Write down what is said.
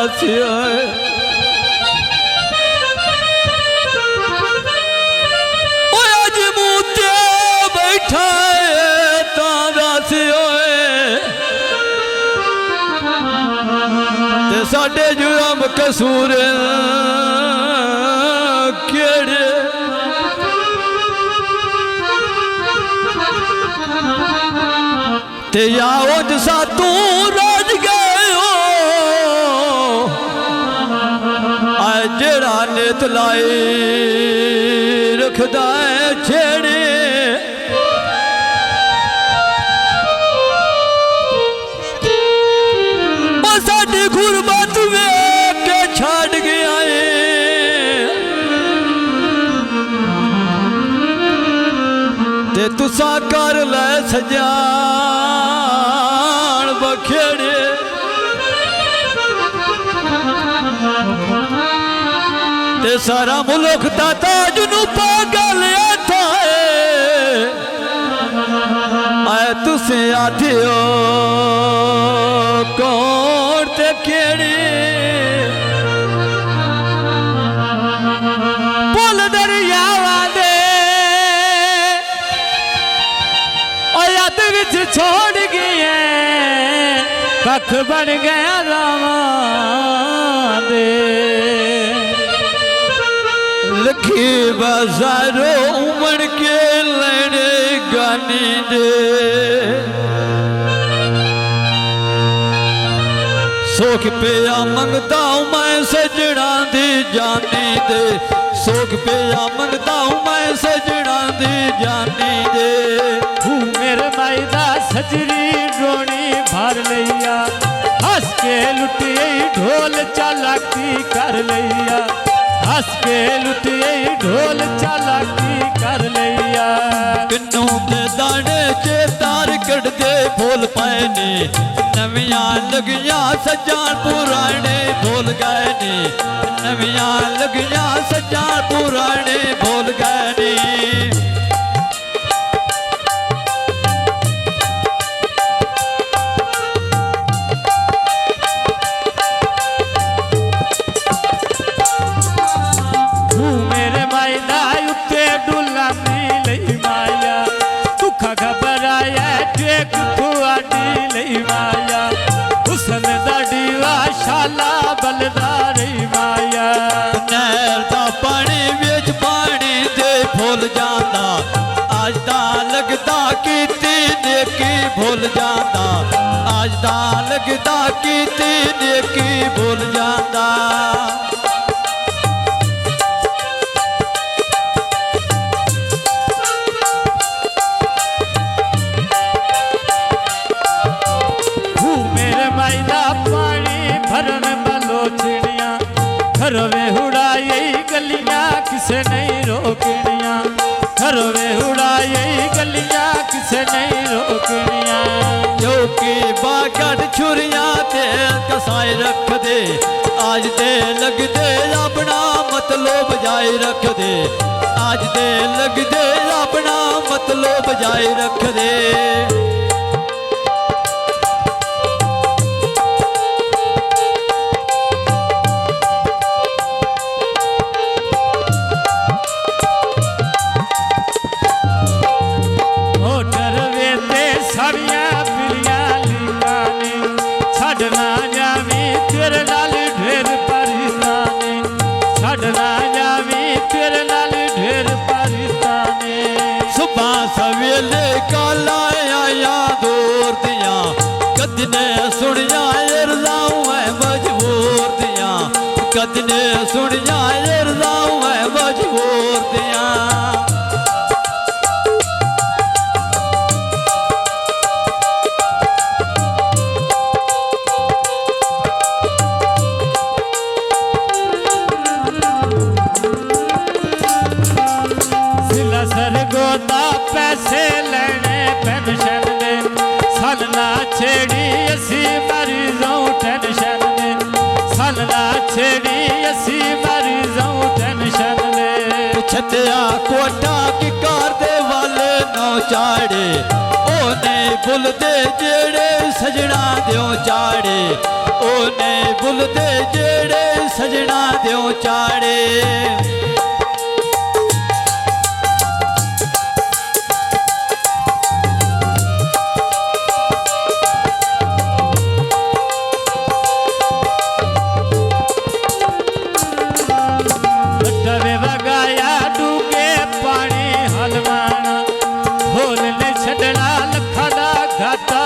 दासी होए आज मूते बैठा है ता दासी होए ते साडे जुर्म कसूर केड़े ते आओ जसा तू राज गए हो आए जेड़ा नेत लाई रखदा है छेड़े साडी गुरबत वेख के छड़ गया है ते तुसा कर ले सजान बखेड़े ते सारा मुल्क दा ताज नू पागल था आए तुसे आते हो कौन ते केड़े पुल दरियावा दे याद विच छोड़ गए कख बन गया रामा दे लखी बाजारो उमड़ के लेने गानी दे सोख पिया मंगता हूँ मैं सजना दी जानी दे सोख पिया मंगता हूँ मैं सजना दी जानी दे मेरे माई दा सजरी डोनी भर लिया हंस के लुटिए ढोल चालाकी कर लिया हंस के लुटिए ढोल चालाकी कर लिया किन्नू के दाने चे तार कट दे बोल पाए ने नवियां लगियां सजान पुराने भूल गए ने नवियां लगियां सजान पुराने भूल गए ने शाला बलदारी माया नहर दा पानी विच पानी दे भुल जांदा आज दा लगदा कीती नेकी भुल जांदा आज दा लगदा कीती नेकी भुल जांदा घरवे उड़ाई गलियां किसे नहीं रोकनिया घरवे उड़ाई गलियां किसे नहीं रोकनिया चौकी बागड़ छुरियां ते कसाई रख दे आज दे लग दे अपना मतलब जाए रख दे आज दे लग दे अपना मतलब जाए रख दे सवेले काला आया दूर दिया कदने सुनिया रजाऊ है मजबूर दिया कदने सुनिया रजाऊ है मजबूर दिया सरगोदा पैसे लेने पेंशन ने सलना छेड़ी असी मरीजों टेंशन ने सलना छेड़ी असी मरीजों टेंशन ने छतिया कोटा की कार दे वाले नौ चाड़े ओने बुल दे जेड़े सजना दियो चाड़े ओने बुलदे जेड़े सजना द्यो चाड़े डवे वगाया डूगे पानी हलवाना ढोल ने छड़ना लखा दा घाटा